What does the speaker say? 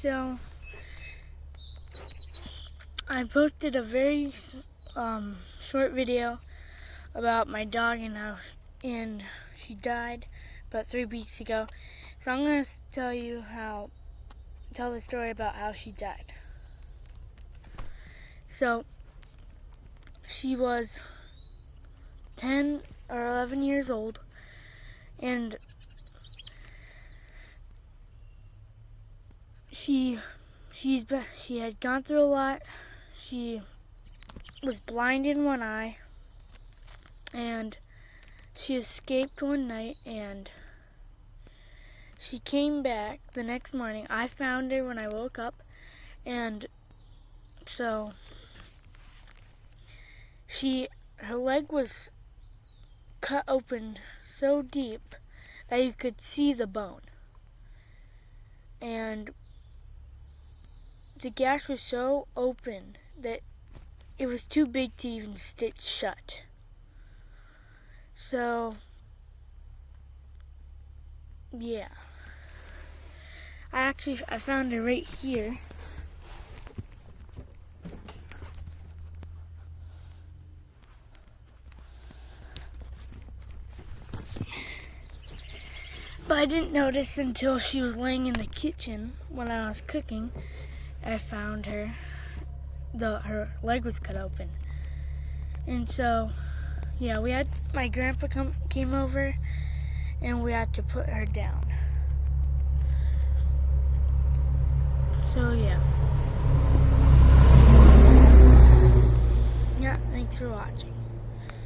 So I posted a very short video about my dog and she died about 3 weeks ago. So I'm gonna tell the story about how she died. So she was 10 or 11 years old, and she had gone through a lot. She was blind in one eye, and she escaped one night, and she came back the next morning. I found her when I woke up, and so her leg was cut open so deep that you could see the bone, and the gash was so open that it was too big to even stitch shut. So yeah, I found her right here. But I didn't notice until she was laying in the kitchen when I was cooking. I found her. Her leg was cut open. And so, yeah, my grandpa came over, and we had to put her down. So, yeah. Yeah, thanks for watching.